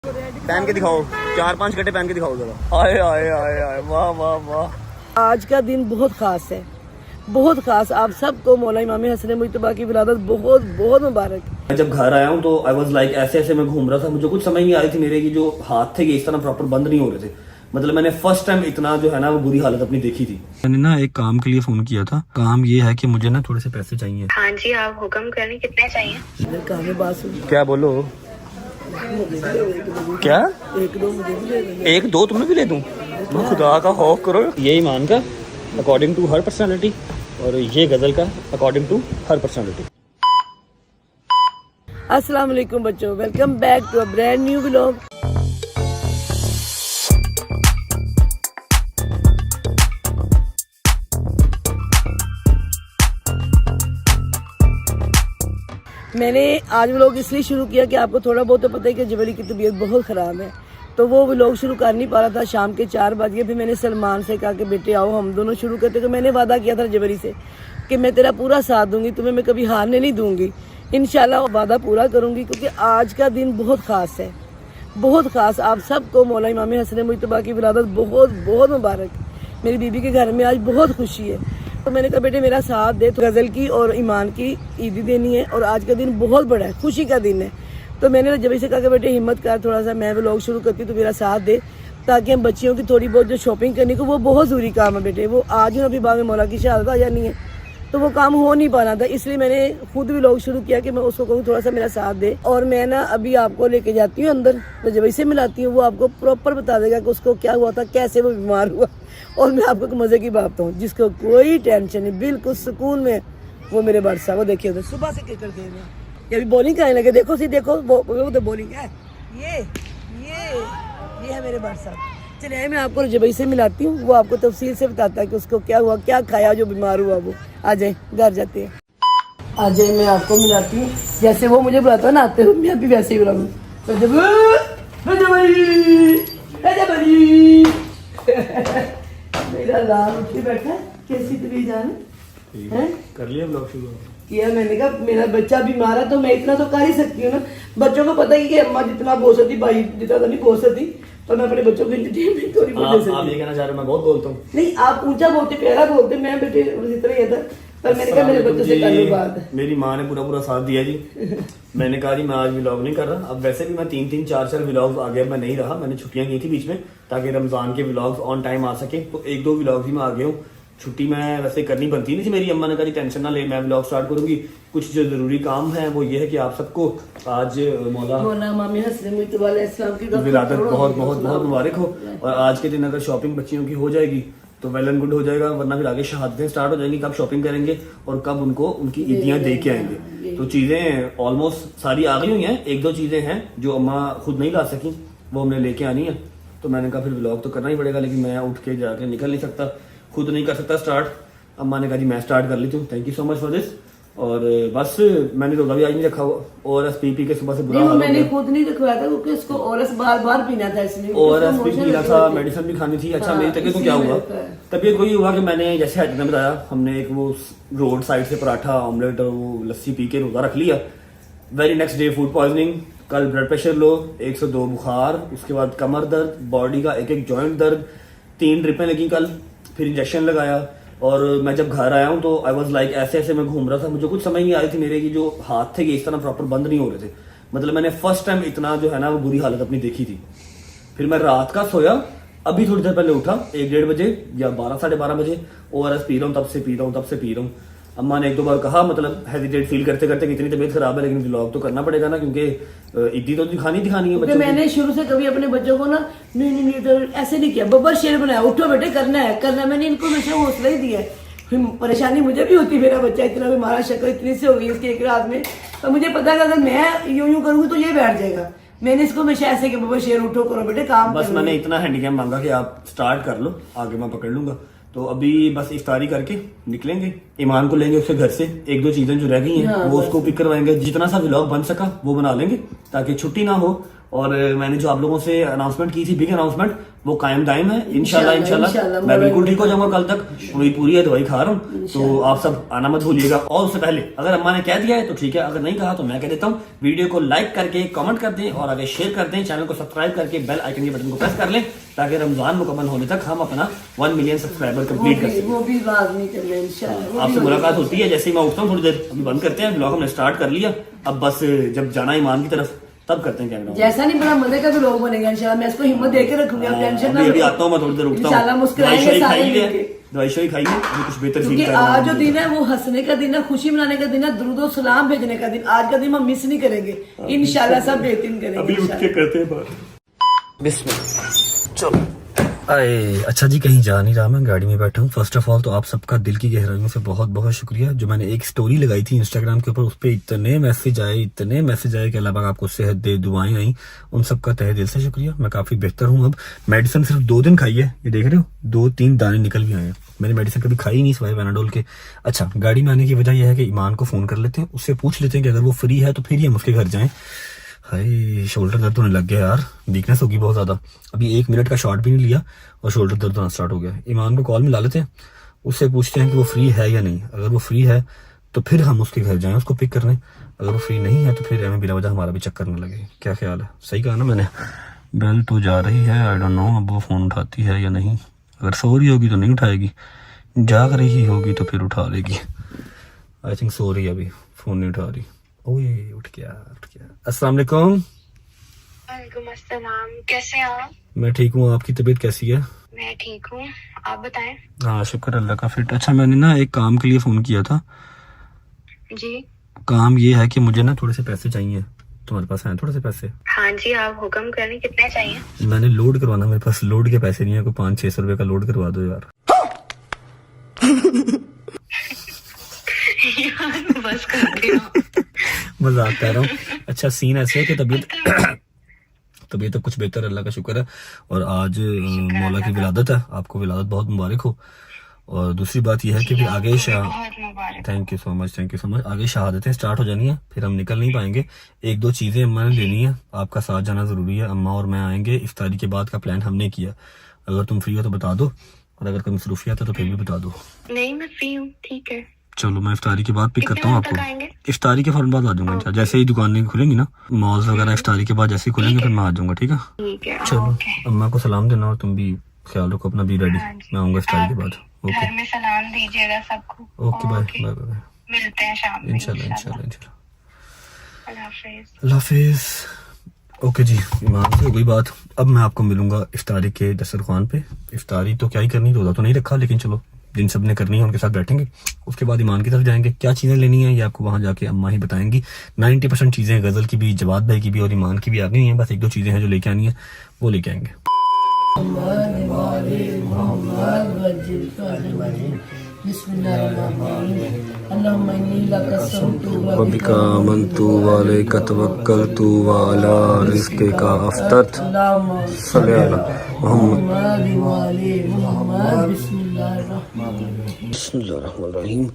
पहन के दिखाओ, 4-5 घंटे पहन के दिखाओ जरा। आए आए आए आए, वाह वाह वाह। आज का दिन बहुत खास है, बहुत खास। आप सबको मौला इमाम हसन मुज्तबा की विलादत बहुत बहुत मुबारक। मैं जब घर आया हूँ तो आई वाज लाइक ऐसे ऐसे मैं घूम रहा था, मुझे कुछ समझ नहीं आ रही थी, मेरे की जो हाथ थे ये इस तरह प्रॉपर बंद नहीं हो रहे थे। मतलब मैंने फर्स्ट टाइम इतना जो है ना वो बुरी हालत अपनी देखी थी। मैंने ना एक काम के लिए फोन किया था। काम ये है कि मुझे ना थोड़े से पैसे चाहिए। हाँ जी, आप हुक्म करें, कितने चाहिए? काम में बात सुन, क्या बोलो? क्या एक दो मुझे भी दे देना। एक दो तुम्हें भी ले दूं? मैं खुदा का खौफ करो। ये ईमान का अकॉर्डिंग टू हर पर्सनालिटी और ये गजल का अकॉर्डिंग टू हर पर्सनालिटी। अस्सलाम वालेकुम बच्चों, welcome back to a brand new vlog. मैंने आज व्लॉग इसलिए शुरू किया कि आपको थोड़ा बहुत तो पता है कि जबरी की तबीयत बहुत ख़राब है, तो वो व्लॉग शुरू कर नहीं पा रहा था। शाम के 4 बज गए। फिर मैंने सलमान से कहा कि बेटे आओ हम दोनों शुरू करते। तो मैंने वादा किया था जबरी से कि मैं तेरा पूरा साथ दूंगी, तुम्हें मैं कभी हारने नहीं दूंगी। इंशाल्लाह वादा पूरा करूंगी, क्योंकि आज का दिन बहुत ख़ास है, बहुत ख़ास। आप सबको मौला इमाम हसन मुज्तबा की विलादत बहुत बहुत मुबारक। मेरी बीबी के घर में आज बहुत खुशी है, तो मैंने कहा बेटे मेरा साथ दे। तो गज़ल की और ईमान की ईदी देनी है और आज का दिन बहुत बड़ा है, खुशी का दिन है। तो मैंने जब से कहा कि बेटे हिम्मत कर, थोड़ा सा मैं व्लॉग शुरू करती तो मेरा साथ दे, ताकि हम बच्चियों की थोड़ी बहुत जो शॉपिंग करने को वो बहुत ज़रूरी काम है बेटे। वो आज ही अभी बाग मौला की शहादत आ जानी है, तो वो काम हो नहीं पाना था। इसलिए मैंने खुद व्लॉग शुरू किया कि मैं उसको कहूँ थोड़ा सा मेरा साथ दे। और मैं ना अभी आपको लेके जाती हूँ अंदर, तो जब से मिलाती हूँ वो आपको प्रॉपर बता देगा कि उसको क्या हुआ था, कैसे वो बीमार हुआ। और मैं आपको मजे की बात बताऊँ, जिसको कोई टेंशन नहीं, बिल्कुल सुकून में, वो मेरे बरसा। वो देखिए उधर सुबह से क्रिकेट खेल रहे हैं, ये अभी बॉलिंग करने लगे। देखो सी देखो, वो उधर बॉलिंग है। ये है मेरे बरसा। चलिए मैं आपको जबई से मिलाती हूँ, वो आपको तफसील से बताता है कि उसको क्या हुआ, क्या खाया, जो बीमार हुआ वो। आ जाए, घर जाते हैं। आ जाए, मैं आपको मिलाती हूँ। जैसे वो मुझे बुलाता है ना आते हुए, मैं भी वैसे ही बुलाऊँ। मेरा लाल उठ के बैठा, कैसी तबीयत जान है? कर लिया ब्लॉग शुरू? किया। मैंने कहा मेरा बच्चा बीमार है तो मैं इतना तो कर ही सकती हूँ ना। बच्चों को पता ही कि अम्मा जितना बोल सकती, भाई जितना तो नहीं बोल सकती, तो मैं अपने बच्चों को एंटरटेनमेंट थोड़ी बहुत दे सकती। आप ये कहना चाह रहे हो मैं बहुत बोलता हूँ? नहीं, आप ऊंचा बोलते, प्यारा बोलते, मैं बेटे इस तरह ही था। पर मैंने कहा मेरे बच्चों से कर लो बात। मेरी माँ ने पूरा पूरा साथ दिया जी। मैंने कहा जी मैं आज व्लॉग नहीं कर रहा। अब वैसे भी मैं 3-3, 4-4 व्लॉग्स आगे मैं नहीं रहा। मैंने छुट्टियां की थी बीच में, ताकि रमजान के व्लॉग्स ऑन टाइम आ सके। तो 1-2 व्लॉग्स ही मैं आ गया हूँ। छुट्टी मैं वैसे करनी बनती नहीं थी। मेरी अम्मा ने कहा टेंशन ना ले, मैं व्लॉग स्टार्ट करूंगी। कुछ जो जरूरी काम है वो ये है कि आप सबको आज मौला इमाम हसन मुज्तबा अलैहिस्सलाम की विलादत बहुत बहुत बहुत मुबारक हो। और आज के दिन अगर शॉपिंग बच्चियों की हो जाएगी तो वेल एंड गुड हो जाएगा, वरना फिर आगे शहादतें स्टार्ट हो जाएंगी। कब शॉपिंग करेंगे और कब उनको उनकी ईदियां दे के आएंगे। तो चीजें ऑलमोस्ट सारी आ गई हुई हैं। 1-2 चीजें हैं जो अम्मा खुद नहीं ला सकी, वो हमने लेके आनी है। तो मैंने कहा फिर व्लॉग तो करना ही पड़ेगा, लेकिन मैं उठ के जाके निकल नहीं सकता, खुद नहीं कर सकता स्टार्ट। अम्मा ने कहा जी मैं स्टार्ट कर लेती हूँ, thank you so much for this. और बस मैंने रोजा भी आज नहीं रखा हुआ, और पी के सुबह से बुरा हाल हो मैंने गया। खुद नहीं रखवाया था, क्योंकि उसको ओरस बार बार पीना था, इसलिए और भी पीना था, मेडिसिन भी खानी थी। अच्छा मेरी तबीयत को क्या हुआ? तबीयत वही हुआ कि मैंने जैसे हज ने बताया, हमने एक वो रोड साइड से पराठा ऑमलेट और वो लस्सी पी के रोजा रख लिया। Very next day food poisoning, कल ब्लड प्रेशर लो, 102 बुखार, उसके बाद कमर दर्द, बॉडी का एक जॉइंट दर्द, 3 ड्रिपें लगी कल, फिर इंजेक्शन लगाया। और मैं जब घर आया हूँ तो आई वाज लाइक ऐसे ऐसे मैं घूम रहा था, मुझे कुछ समझ नहीं आ रही थी, मेरे की जो हाथ थे ये इस तरह प्रॉपर बंद नहीं हो रहे थे। मतलब मैंने फर्स्ट टाइम इतना जो है ना वो बुरी हालत अपनी देखी थी। फिर मैं रात का सोया, अभी थोड़ी देर पहले उठा 1-1:30 बजे या 12-12:30 बजे, ORS पी रहा हूँ, तब से पी रहा हूँ। अम्मा ने 1-2 बार कहा, मतलब हेजिटेट फील करते करते कि इतनी तबीयत खराब है, लेकिन व्लॉग तो करना पड़ेगा ना, क्योंकि ईदी तो दिखानी है बच्चों। मैंने शुरू से कभी अपने बच्चों को ना नहीं तो ऐसे नहीं किया, बब्बर शेर बनाया, उठो बेटे करना है। मैंने इनको हमेशा हौसला ही दिया है। परेशानी मुझे भी होती, मेरा बच्चा इतना बीमार, शक्ल इतनी से हो गई इसकी एक रात में, तो मुझे पता था अगर मैं यूं करूंगी तो ये बैठ जाएगा। मैंने इसको हमेशा ऐसे कि बब्बर शेर उठो, करो बेटे काम। बस मैंने इतना हैंडीकैप मांगा कि आप स्टार्ट कर लो, आगे मैं पकड़ लूंगा। तो अभी बस इफ्तारी करके निकलेंगे, ईमान को लेंगे उसके घर से, 1-2 चीजें जो रह गई हैं वो उसको पिक करवाएंगे। जितना सा व्लॉग बन सका वो बना लेंगे, ताकि छुट्टी ना हो और मैंने जो आप लोगों से अनाउंसमेंट की थी, बिग अनाउंसमेंट, वो कायम दायम है। इंशाल्लाह मैं बिल्कुल ठीक हो जाऊंगा कल तक। पूरी पूरी है, दवाई खा रहा हूँ, तो आप सब आना मत भूलिएगा। और उससे पहले अगर अम्मा ने कह दिया है तो ठीक है, अगर नहीं कहा तो मैं कह देता हूँ, वीडियो को लाइक करके कमेंट कर दें और आगे शेयर कर दें, चैनल को सब्सक्राइब करके बेल आइकन के बटन को प्रेस कर लें, ताकि रमजान मुकम्मल होने तक हम अपना 1 मिलियन सब्सक्राइबर कंप्लीट कर सकें। वो भी लाजमी कर लें इंशाल्लाह। आपसे मुलाकात होती है जैसे ही मैं उठता हूँ, थोड़ी देर अभी बंद करते हैं, ब्लॉग हमने स्टार्ट कर लिया, अब बस जब जाना ईमान की तरफ तब करते हैं कैमरा। जैसा नहीं बड़ा मजे का भी लोग बनेगा इंशाल्लाह। मैं इसको हिम्मत देके रखूंगी, आप टेंशन ना अभी लो। आता हूँ मैं, थोड़ी देर उठता इंशाल्लाह हूँ, मुस्कुराएंगे सारे मिलके। दवाई शवाई खाइए, अभी कुछ बेहतर क्योंकि फील कर रहा आज जो हूँ। दिन है वो हंसने का दिन है, खुशी मनाने का दिन है, दुरूदो सलाम भेजने का दिन। आज का दिन हम मिस नहीं करेंगे इंशाल्लाह, सब बेहतरीन करेंगे अभी उठ के इंशाल्लाह। करते हैं बात। बिस्मिल्लाह। चलो अरे अच्छा जी, कहीं जा नहीं रहा, मैं गाड़ी में बैठा हूँ। फर्स्ट ऑफ ऑल तो आप सबका दिल की गहराइयों से बहुत बहुत शुक्रिया। जो मैंने एक स्टोरी लगाई थी इंस्टाग्राम के ऊपर, उस पर इतने मैसेज आए कि अल्लाह पाक आपको सेहत दे, दुआएं आई, उन सबका तहे दिल से शुक्रिया। मैं काफी बेहतर हूँ अब। मेडिसिन सिर्फ 2 दिन खाई है, ये देख रहे हो, 2-3 दाने निकल भी आए हैं। मैंने मेडिसिन कभी खाई नहीं सिवाय पैनाडोल के। अच्छा, गाड़ी में आने की वजह यह है कि ईमान को फोन कर लेते हैं, उससे पूछ लेते हैं कि अगर वो फ्री है तो फिर ही हम उसके घर जाएं। हाय, शोल्डर दर्द होने लग गया यार, वीकनेस होगी बहुत ज्यादा। अभी 1 मिनट का शॉट भी नहीं लिया और शोल्डर दर्द होना स्टार्ट हो गया। ईमान को कॉल मिला लेते हैं, उससे पूछते हैं कि वो फ्री है या नहीं। अगर वो फ्री है तो फिर हम उसके घर जाएं उसको पिक करने, अगर वो फ्री नहीं है तो फिर हमें बिना वजह हमारा भी चक्कर न लगे। क्या ख्याल है? सही कहा ना मैंने? बेल तो जा रही है, आई डोंट नो अब वो फोन उठाती है या नहीं। अगर सो रही होगी तो नहीं उठाएगी, जाग रही होगी तो फिर उठा लेगी। आई थिंक सो रही है, अभी फोन नहीं उठा रही। ओए उठ गया। अस्सलाम वालेकुम। वालेकुम अस्सलाम, कैसे हैं आप? मैं ठीक हूँ, आपकी तबीयत कैसी है? मैं ठीक हूँ, आप बताएं। हाँ शुक्र अल्लाह का, फिट। अच्छा, मैंने ना एक काम के लिए फोन किया था। जी काम ये है कि मुझे ना थोड़े से पैसे चाहिए। तुम्हारे पास हैं थोड़े से पैसे? हाँ जी, आप हुक्म करें, कितने चाहिए? मैंने लोड करवाना, मेरे पास लोड के पैसे नहीं है, कोई 500-600 रुपए का लोड करवा दो यार। बस कर दिया। मजाक कर रहा हूँ। अच्छा, सीन ऐसे है कि तबीयत तो कुछ बेहतर, अल्लाह का शुक्र है। और आज मौला की विलादत है, आपको विलादत बहुत मुबारक हो। और दूसरी बात यह है कि फिर आगे बहुत मुबारक। Thank you so much. आगे शहादतें स्टार्ट हो जानी है, फिर हम निकल नहीं पाएंगे। 1-2 चीजें अम्मा ने लेनी है, आपका साथ जाना जरूरी है। अम्मा और मैं आएंगे, इफ्तारी के बाद का प्लान हमने किया। अगर तुम फ्री हो तो बता दो, और अगर कभी मसरूफियत है तो फिर भी बता दो। नहीं, मैं फ्री हूँ, ठीक है। चलो, मैं इफ्तारी के बाद पिक करता हूँ कितने बजे तक आपको। आएंगे? इफ्तारी के फौरन बाद आ जाऊंगा इंशाल्लाह। जैसे ही दुकानें खुलेंगी ना, मॉल्स वगैरह, इफ्तारी के बाद जैसे ही खुलेंगे फिर मैं आ जाऊंगा, ठीक है? ठीक है, चलो, ओके। अम्मा को सलाम देना और तुम भी ख्याल रखो अपना, भी रेडी। हाँ जी। मैं आऊंगा इफ्तारी के आप बाद। ओके घर में सलाम दीजिएगा सबको। Okay, bye bye bye. मिलते हैं शाम में इंशाल्लाह। अल्लाह हाफिज। अल्लाह हाफिज। ओके जी, ईमान से हो गई बात। अब मैं आपको मिलूंगा इफ्तारी के दस्तरखान पे। इफ्तारी तो क्या ही करनी, रोजा तो नहीं रखा, लेकिन चलो जिन सब ने करनी है उनके साथ बैठेंगे। उसके बाद ईमान की तरफ जाएंगे। क्या चीजें लेनी है ये आपको वहां जाके अम्मा ही बताएंगी। 90% चीजें गजल की भी, जवाद भाई की भी और ईमान की भी आ गई हैं। बस 1-2 चीजें हैं जो लेके आनी है, वो लेके आएंगे। वबिका मंतु वाले कतवक्कलतु वाला रिज़्क़े का अफ्तत बिस्मिल्लाहिर्रहमानिर्रहीम।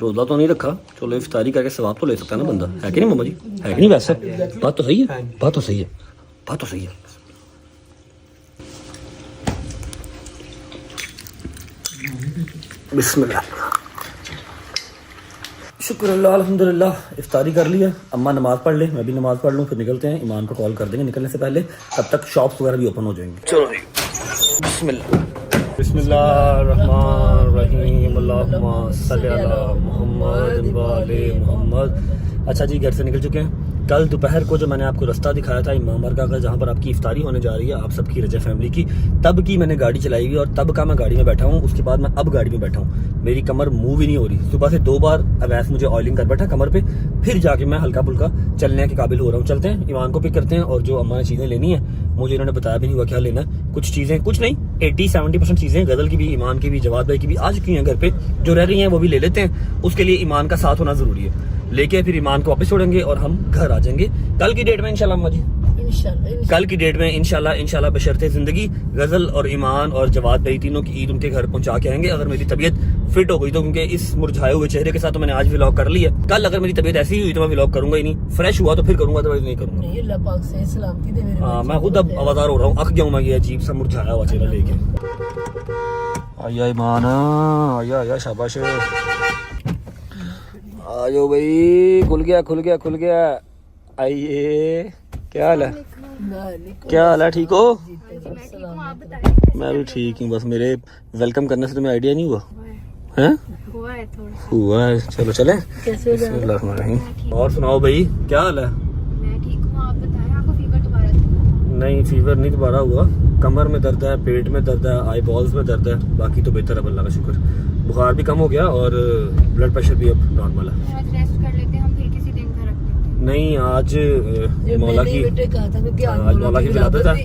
रोज़ा तो नहीं रखा, चलो इफ्तारी करके सवाब तो ले सकता है ना बंदा, है कि नहीं मामा जी? है कि नहीं? वैसे बात तो सही है, बात तो सही है, बात तो सही है। बिस्मिल्लाह। शुक्र अल्लाह, अल्हम्दुलिल्लाह। इफ्तारी कर लिया, अम्मा नमाज पढ़ ले, मैं भी नमाज पढ़ लूँ, फिर निकलते हैं। ईमान को कॉल कर देंगे निकलने से पहले, तब तक शॉप्स वगैरह भी ओपन हो जाएंगे। चलो बिस्मिल्लाहिर्रहमानिर्रहीम। अल्लाहुम्मा सल्ली अला मुहम्मद व आले मुहम्मद। अच्छा जी, घर से निकल चुके हैं। कल दोपहर को जो मैंने आपको रास्ता दिखाया था इमाम बारगाह का, जहाँ पर आपकी इफ्तारी होने जा रही है, आप सबकी रजा फैमिली की, तब की मैंने गाड़ी चलाई हुई और तब का मैं गाड़ी में बैठा हूँ। उसके बाद मैं अब गाड़ी में बैठा हूँ, मेरी कमर मूव ही नहीं हो रही। सुबह से 2 बार अवैस मुझे ऑयलिंग कर बैठा कमर पे, फिर जाके मैं हल्का फुल्का चलने के काबिल हो रहा हूँ। चलते हैं, ईमान को पिक करते हैं। और जो अम्मा ने चीज़ें लेनी है, मुझे इन्होंने बताया भी नहीं हुआ क्या लेना है। कुछ चीज़ें, कुछ नहीं, 80-70% चीज़ें गजल की भी, ईमान की भी, जवाद भाई की भी आ चुकी हैं घर पे। जो रह रही हैं वो भी ले लेते हैं। उसके लिए ईमान का साथ होना जरूरी है। लेके फिर ईमान को वापस छोड़ेंगे और हम घर आ जाएंगे कल की डेट में इंशाल्लाह। अम्मा जी इंशाल्लाह कल की डेट में इंशाल्लाह बशर्ते जिंदगी गजल और ईमान और जवाद भाई तीनों की ईद उनके घर पहुंचा के आएंगे, अगर मेरी तबीयत फिट हो गई तो। क्योंकि इस मुरझाए हुए चेहरे के साथ तो मैंने आज व्लॉग कर लिया, कल अगर मेरी तबीयत ऐसी ही हुई तो मैं व्लॉग करूंगा ही नहीं। फ्रेश हुआ तो फिर करूंगा, अदरवाइज नहीं करूंगा। नहीं, अल्लाह पाक से सलामती दे मेरे हाँ, मैं खुद अब आवाजार हो रहा हूँ, अक गया हूँ मैं ये अजीब सा मुरझाया हुआ चेहरा लेके। आया ईमान, आया शाबाश, आयो भाई, खुल गया। आइए, क्या हाल है? क्या हाल है? ठीक हो? मैं भी ठीक हूँ, बस मेरे वेलकम करने से तुम्हें आइडिया नहीं हुआ है? हुआ है, चलो चले। बिस्मिल्लाहिर्रहमानिर्रहीम। और सुनाओ भाई, क्या हाल है? मैं ठीक हूँ, आप बताएं, आपको फीवर दोबारा था? नहीं, फीवर नहीं दोबारा हुआ। कमर में दर्द है, पेट में दर्द है, आई बॉल्स में दर्द है, बाकी तो बेहतर है अल्लाह का शुक्र। बुखार भी कम हो गया और ब्लड प्रेशर भी अब नॉर्मल है। आज रेस्ट कर लेते हैं, हम फिर किसी दिन घर रखते हैं। नहीं, आज मौला की आज मौला की विलादत है,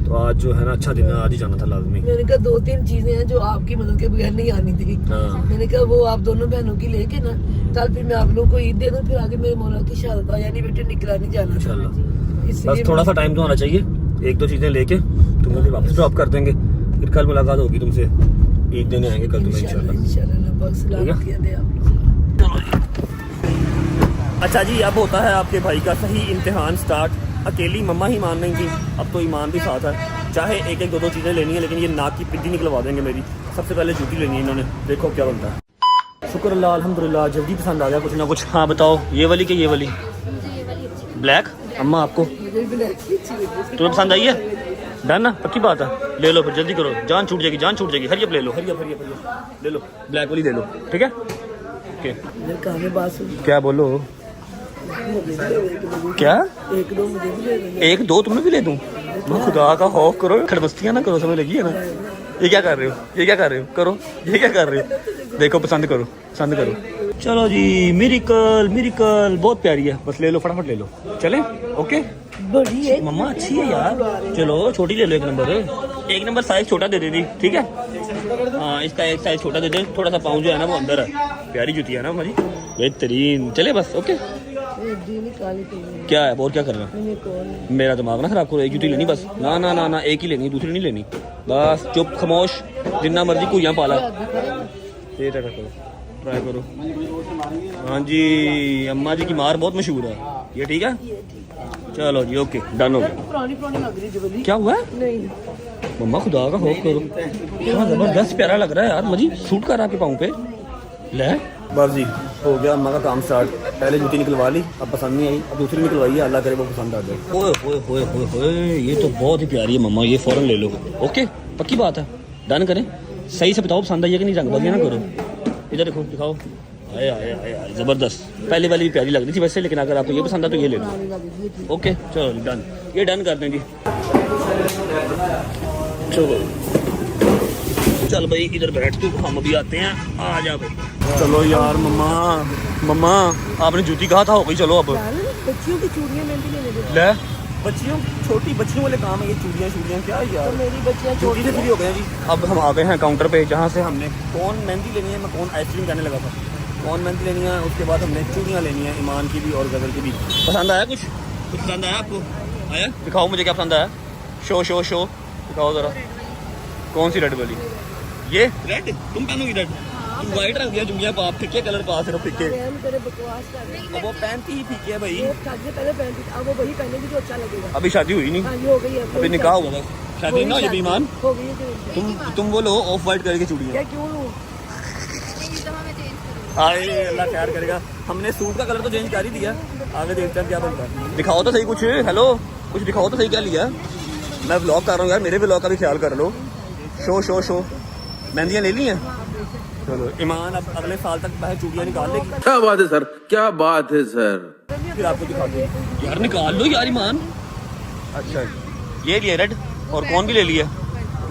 तो आज जो है ना अच्छा दिन है, आज ही जाना था लाजमी। मैंने कहा 2-3 चीजें हैं जो आपकी मदद के बगैर नहीं आनी थी। हाँ। मैंने कहा वो आप दोनों बहनों की लेके ना कल फिर मैं आप लोगों को ईद दे दूं, फिर आगे मेरे मौला की शहादत है, यानी बेटे निकला नहीं जाना था। इंशाल्लाह बस थोड़ा सा टाइम तो आना चाहिए, 1-2 चीजें लेके तुम्हें फिर वापस ड्रॉप कर देंगे, फिर कल मुलाकात होगी तुमसे, ईद देने आएंगे कल तुम्हें इंशाल्लाह। अच्छा जी, अब होता है आपके भाई का सही इम्तिहान स्टार्ट। अकेली मम्मा ही मान नहीं थी, अब तो ईमान भी साथ है। चाहे 1-2 चीज़ें लेनी है, लेकिन ये नाक की पिद्दी निकलवा देंगे मेरी। सबसे पहले जूती लेनी है इन्होंने, देखो क्या बनता है। शुक्र अल्लाह, अल्हम्दुलिल्लाह, जल्दी पसंद आ गया कुछ ना कुछ। हाँ बताओ, ये वाली कि ये वाली? ब्लैक। अम्मा आपको? तुम्हें पसंद आई है? डन ना, पक्की बात है, ले लो फिर, जल्दी करो, जान छूट जाएगी। हरियप ले लो, हरियप ले लो, ब्लैक वाली ले लो, ठीक है? ओके, क्या बोलो? क्या 1-2 तुम्हें भी ले दूं? खुदा का खौफ करो, खड़बस्तियां ना करो, समझ लगी है ना? ये क्या कर रहे हो? करो, ये क्या कर रहे हो? देखो, पसंद करो। चलो जी, मिरिकल बहुत प्यारी है, बस ले लो, फटाफट ले लो, चले? ओके, बड़ी है मम्मा, अच्छी है यार। चलो छोटी ले लो, 1 नंबर साइज छोटा दे दे दी, ठीक है? हाँ, इसका एक साइज छोटा दे दे, थोड़ा सा पाँव जो है ना वो अंदर है। प्यारी जूती है ना हमारी, बेहतरीन। चले बस, ओके। क्या है और क्या कर रहा है? मेरा दिमाग ना खराब करो, एक जूती लेनी बस। ना, एक ही लेनी, दूसरी नहीं लेनी, बस चुप खामोश, जितना मर्जी कुइयां पाला। ये ट्राई करो। हाँ जी, अम्मा जी की मार बहुत मशहूर है, ये ठीक है? चलो जी, ओके, डन हो गया। पुरानी लग रही है। क्या हुआ? नहीं मम्मा, खुदा का खौफ करो, क्या जबरदस्त प्यारा लग रहा है यार, मुझे सूट कर रहा आपके पाँव पे। ले बस जी, हो गया अम्मा का काम स्टार्ट। पहले जूती निकलवा ली, अब पसंद नहीं आई, अब दूसरी निकलवाई है, अल्लाह करे वो पसंद आ जाए। ओए, ये तो बहुत ही प्यारी है मम्मा, ये फौरन ले लो। ओके, पक्की बात है, डन करें। सही से बताओ पसंद आई है कि नहीं, रंगबाजी ना करो। इधर देखो, दिखाओ, आए जबरदस्त। पहले वाली भी प्यारी लग रही थी वैसे, लेकिन अगर आपको ये पसंद है तो ये ले लो। ओके, चलो डन, ये डन कर दें जी। चल भाई, इधर बैठ तू, हम अभी आते हैं, आ जा भाई। चलो यार मम्मा, आपने जूती कहा था, हो गई, चलो अब। बच्चियों की चूड़ियां मेहंदी लेने दे। ले, छोटी बच्चियों वाले काम है ये, चूड़ियाँ क्या यार? तो मेरी बच्चियां जूती से फ्री हो गए जी। अब हम आ गए हैं काउंटर पे, जहाँ से हमने कौन मेहंदी लेनी है, मैं कौन आइसक्रीम कहने लगा था, कौन मेहंदी लेनी है, उसके बाद हमने चूड़ियाँ लेनी है, ईमान की भी और गजल की भी। पसंद आया कुछ पसंद आया आपको? आया? दिखाओ मुझे क्या पसंद आया, शो दिखाओ ज़रा। कौन सी रेड वाली? ये रेड? तुम पहनोगी रेड? तुम वाइट रख दिया, जुंगिया पाप, फिक्के कलर पास सिर्फ फिक्के। बकवास कर रही है। अब वो पहनती ही फीके है भाई, शादी से पहले पहनती थी, अब वो वही पहनेगी जो अच्छा लगेगा। अभी शादी हुई नहीं, हाँ, ये हो गई है, अभी निकाह होगा बस, शादी ना हो जाए ईमान। हो गई है। तुम वो लो ऑफ वाइट करके चूड़ियाँ। क्या क्यों लूं? हाय, अल्लाह खैर करेगा। हमने सूट का कलर तो चेंज कर ही दिया, आगे देखते हैं क्या बनता है। दिखाओ तो सही कुछ, हेलो, कुछ दिखाओ तो सही, क्या लिया? मैं व्लॉग कर रहा हूँ यार, मेरे व्लॉग का भी ख्याल कर लो। शो मेहंदियाँ ले ली हैं? चलो, ईमान अब अगले साल तक वह चूड़ियाँ निकाल लेगी। क्या बात है सर, क्या बात है सर। फिर आपको दिखा दो यार, निकाल लो यार ईमान। अच्छा, ये लिया रेड, और कौन भी ले लिया?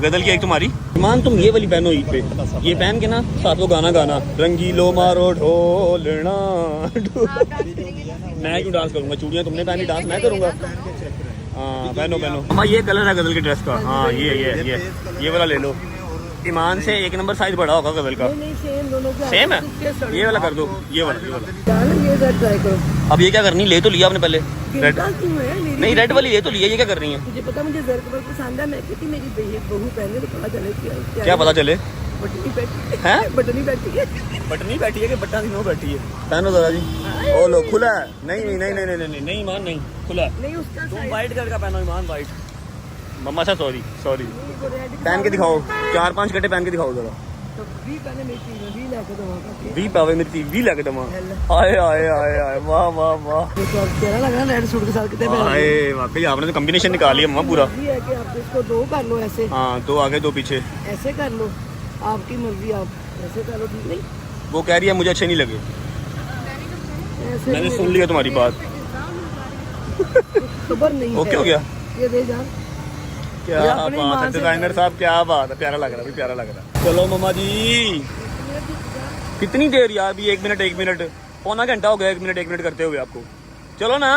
गजल की एक तुम्हारी। ईमान, तुम ये वाली पहनो ईद पे, ये पहन के ना साथ वो गाना गाना, रंगीलो मारो ढोलना। मैं क्यों डांस करूंगा? चूड़ियाँ तुमने पहनी, डांस मैं करूंगा। हाँ, पहनो। अम्मा, ये कलर है गजल की ड्रेस का। हाँ, ये वाला ले लो। ईमान से 1 नंबर साइज बड़ा होगा गजल का। नहीं, सेम हम दोनों के सेम है, किसके सड़े ये वाला कर दो, आपको। ये वाला, ये वाला। जान ये रेड ट्राई करो। अब ये क्या करनी, ले तो लिया आपने पहले रेड, चिंता क्यों है मेरी? नहीं रेड वाली ले तो लिया, ये क्या कर रही है? मुझे पता, मुझे जर्क वर्क पसंद है। मैं कहती मेरी बहू पहने तो पता चले क्या पता चले? बटनी बैठी हैं? बटनी बैठी है। बटनी बैठी है कि बट्टा नहीं बैठी है? पहनो दादा जी। ओ लो, खुला है। नहीं नहीं नहीं नहीं नहीं नहीं नहीं ईमान नहीं, खुला है। नहीं उसका तुम size- वाइट कलर का पहनो ईमान, वाइट। मम्मा सा सॉरी सॉरी, वो red पहन के दिखाओ, 4-5 कटे पहन के दिखाओ जरा। तो भी पहले मेरी चीज भी लाके दो वहाँ का। वी पावे मेरी चीज भी लगे दमा। आए आए आए आए, वाह वाह वाह। देखो अब चेहरा लग रहा है रेड सूट के साथ कितने पहन रहे आए वाकई आपने तो कॉम्बिनेशन निकाल लिया मम्मा पूरा। हो। ये है कि आप इसको दो कर लो ऐसे, हाँ, दो आगे दो पीछे। ऐसे कर लो, आपकी मर्जी, आप ऐसे कर लो, ठीक नहीं? वो कह रही है मुझे अच्छे नहीं लगे। ऐसे मैंने सुन लिया तुम्हारी बात। खबर नहीं ओके है। हो गया? ये दे जान। क्या ये अपनी बात माँ है से डिजाइनर साहब, क्या बात है, प्यारा लग रहा है, प्यारा लग रहा है। चलो मम्मा जी, कितनी देर यार, भी 1 मिनट 1 मिनट, पौना घंटा हो गया 1 मिनट करते हुए आपको। चलो ना।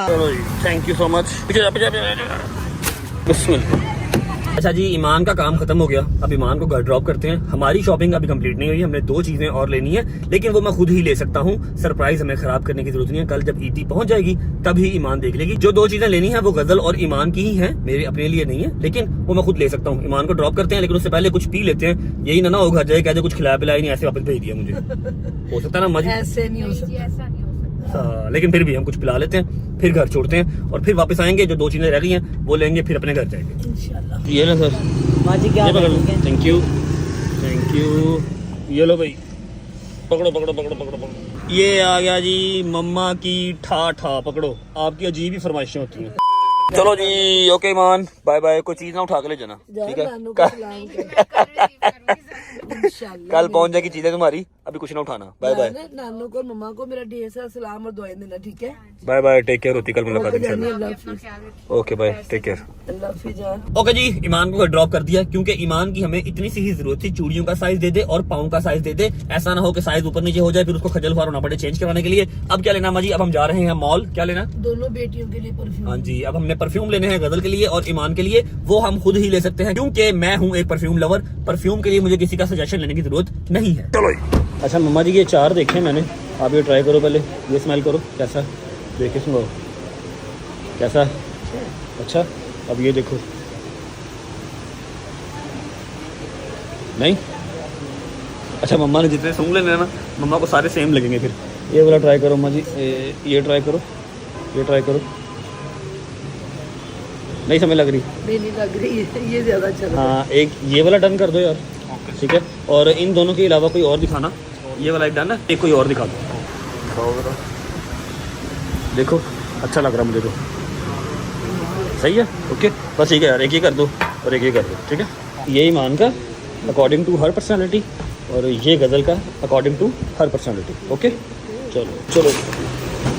चलो जी, थैंक यू सो मच। बिस्मिल्लाह। अच्छा जी, ईमान का काम खत्म हो गया, अब ईमान को घर ड्रॉप करते हैं। हमारी शॉपिंग अभी कंप्लीट नहीं हुई, हमने 2 चीजें और लेनी है, लेकिन वो मैं खुद ही ले सकता हूँ। सरप्राइज हमें खराब करने की जरूरत नहीं है, कल जब ईदी पहुंच जाएगी तभी ईमान देख लेगी। जो 2 चीजें लेनी है वो गजल और ईमान की ही है, मेरे अपने लिए नहीं है, लेकिन वो मैं खुद ले सकता हूँ। ईमान को ड्रॉप करते हैं, लेकिन उससे पहले कुछ पी लेते हैं। यही ना हो घर जाए कह दे कुछ खिलाया पिलाया नहीं, ऐसे वापस भेज दिया मुझे। हो सकता है ना मजी। ऐसे नहीं हो सकता। हाँ, लेकिन फिर भी हम कुछ पिला लेते हैं, फिर घर छोड़ते हैं और फिर वापस आएंगे। जो 2 चीजें रह गई हैं वो लेंगे, फिर अपने घर जाएंगे इंशाल्लाह। ये ना सर, माँ जी क्या ये पकड़ लो, करेंगे? Thank you thank you. ये लो भाई, पकड़ो पकड़ो पकड़ो पकड़ो पकड़ो। ये आ गया जी मम्मा की ठा ठा, पकड़ो। आपकी अजीब ही फरमाइशें होती हैं। चलो जी, ओके ईमान, बाय बाय। कोई चीज ना उठा के ले जाना, ठीक है? नानू को सलाम कर। इंशाल्लाह। कल पहुंच जाएगी चीजें तुम्हारी, अभी कुछ ना उठाना। बाय बाय नानू को और मम्मा को मेरा ढेर सारा सलाम और दुआएं देना, ठीक है? Bye bye, take care. होती कल मुलाकात ओके जानी, इंशाल्लाह। अल्लाह हाफिज। Okay bye, take care. अल्लाह हाफिज जान। ओके जी, ईमान को ड्रॉप कर दिया क्योंकि ईमान की हमें इतनी सी ही जरूरत थी, चूड़ियों का साइज दे दे और पाँव का साइज दे दे। ऐसा ना हो कि साइज ऊपर नीचे हो जाए, फिर उसको खजल खुआर होना पड़े चेंज करवाने के लिए। अब क्या लेना माजी? अब हम जा रहे हैं मॉल। क्या लेना? दोनों बेटियों के लिए परफ्यूम। हाँ जी, अब हमने परफ्यूम लेने हैं गजल के लिए और ईमान के लिए। वो हम खुद ही ले सकते हैं क्योंकि मैं हूँ एक परफ्यूम लवर। परफ्यूम के लिए मुझे किसी का सजेशन लेने की जरूरत नहीं है। चलो। अच्छा मम्मा जी, ये 4 देखे मैंने, आप ये ट्राई करो पहले, ये स्मेल करो कैसा, देख के सुनो कैसा। अच्छा, अब ये देखो। नहीं, अच्छा मम्मा ने जितने सूंघ लेने हैं ना, मम्मा को सारे सेम लगेंगे फिर। ये वाला ट्राई करो मम्मा जी, ये ट्राई करो, ये ट्राई करो। नहीं समझ लग रही? नहीं लग रही है, ये ज्यादा अच्छा लग रहा है। हाँ, एक ये वाला डन कर दो यार, ठीक है? और इन दोनों के अलावा कोई और दिखाना। ये वाला एक डन है, एक कोई और दिखा दो। देखो, अच्छा लग रहा मुझे तो, सही है। ओके, बस ठीक है यार, एक ही कर दो और एक ही कर दो, ठीक है? ये ईमान का अकॉर्डिंग टू हर पर्सनैलिटी और ये गजल का according to her personality. Okay, चलो चलो।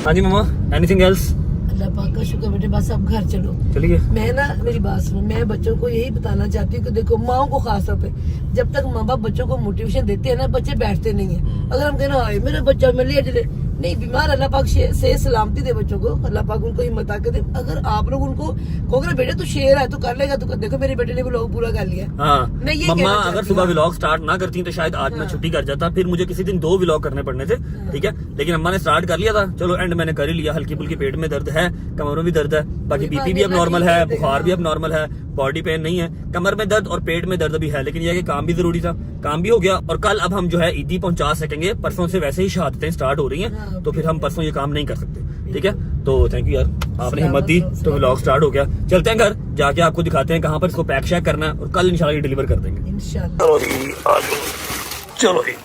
हाँ जी मम्मा, एनीथिंग एल्स? अल्लाह पाक का शुक्र बेटे, बस अब घर चलो। चलिए। मैं ना, मेरी बात सुनो, मैं बच्चों को यही बताना चाहती हूँ कि देखो, माओ को खास तौर पे, जब तक माँ बाप बच्चों को मोटिवेशन देते हैं ना, बच्चे बैठते नहीं है। अगर हम कहना हाय मेरा बच्चा मैं ले चले, नहीं, बीमार, अल्लाह पाक से सलामती दे बच्चों को, अल्लाह पाक उनको हिम्मत ताकत दे। अगर आप लोग उनको कहोगे बेटे तू शेर है, तू कर लेगा, तू कर। देखो मेरे बेटे ने व्लॉग पूरा कर लिया। हाँ, मैं ये मम्मा कहना अगर चाहती सुबह हूँ। व्लॉग स्टार्ट ना करती तो शायद आज मैं छुट्टी कर जाता, फिर मुझे किसी दिन 2 व्लॉग करने पड़ने थे, ठीक है? लेकिन अम्मा ने स्टार्ट कर लिया था, चलो एंड मैंने कर ही लिया। हल्की फुल्की पेट में दर्द है, कमरों में दर्द है, बाकी बीपी भी अब नॉर्मल है, बुखार भी अब नॉर्मल है, बॉडी पेन नहीं है, कमर में दर्द और पेट में दर्द भी है, लेकिन यह है कि काम भी जरूरी था, काम भी हो गया। और कल अब हम जो है ईदी पहुंचा सकेंगे। परसों से वैसे ही शहादतें स्टार्ट हो रही हैं, तो फिर हम परसों ये काम नहीं कर सकते, ठीक है? तो थैंक यू यार, आपने हिम्मत दी तो व्लॉग स्टार्ट हो गया। चलते हैं घर, जाके आपको दिखाते हैं कहाँ पर इसको पैक शैक करना है और कल इंशाल्लाह ये डिलीवर कर देंगे। इंशाल्लाह। चलो जी, आ जाओ। चलो जी,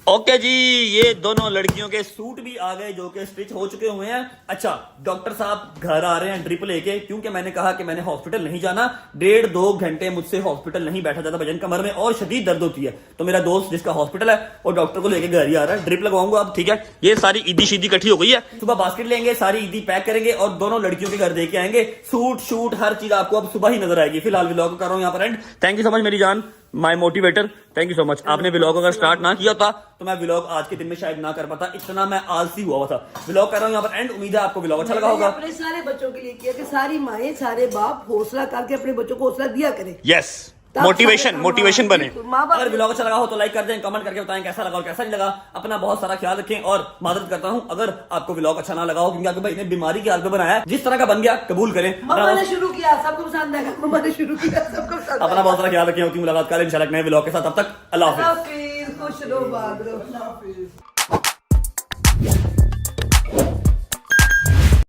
ओके जी, ये दोनों लड़कियों के सूट भी आ गए जो कि स्टिच हो चुके हुए हैं। अच्छा, डॉक्टर साहब घर आ रहे हैं ड्रिप लेके, क्योंकि मैंने कहा कि मैंने हॉस्पिटल नहीं जाना। 1.5-2 घंटे मुझसे हॉस्पिटल नहीं बैठा जाता, वजन कमर में और शदीद दर्द होती है। तो मेरा दोस्त जिसका हॉस्पिटल है वो डॉक्टर को लेके घर ही आ रहा है, ड्रिप लगवाऊंगा अब, ठीक है? ये सारी ईदी शीदी इकट्ठी हो गई है, सुबह बास्केट लेंगे, सारी ईदी पैक करेंगे और दोनों लड़कियों के घर दे के आएंगे। सूट शूट हर चीज आपको अब सुबह ही नजर आएगी। फिलहाल व्लॉग कर रहा हूँ यहाँ पर and. Thank you so much मेरी जान, my motivator, thank you so much. आपने व्लॉग अगर स्टार्ट ना किया था तो मैं व्लॉग आज के दिन में शायद ना कर पाता, इतना मैं आलसी हुआ हुआ था। व्लॉग कर रहा हूँ यहाँ पर एंड, उम्मीद है आपको व्लॉग अच्छा लगा होगा। अपने सारे बच्चों के लिए किया कि सारी माएं सारे बाप हौसला करके अपने बच्चों को हौसला दिया करें। यस, मोटिवेशन बने। माँ बाप अगर व्लॉग अच्छा लगा हो तो लाइक कर दें, कमेंट करके बताएं कैसा लगा और कैसा नहीं लगा। अपना बहुत सारा ख्याल रखें और मादरत करता हूं अगर आपको व्लॉग अच्छा ना लगा हो, क्योंकि आपके भाई ने बीमारी की हालत में बनाया है। जिस तरह का बन गया कबूल करें। मम्मा ने शुरू किया, सबको पसंद आएगा। मम्मा ने शुरू किया, सबको पसंद अपना बहुत सारा ख्याल रखें। होती मुलाकात करें इंशाल्लाह नए व्लॉग के साथ। तब तक अल्लाह हाफिज। खुश रहो, बात रहो।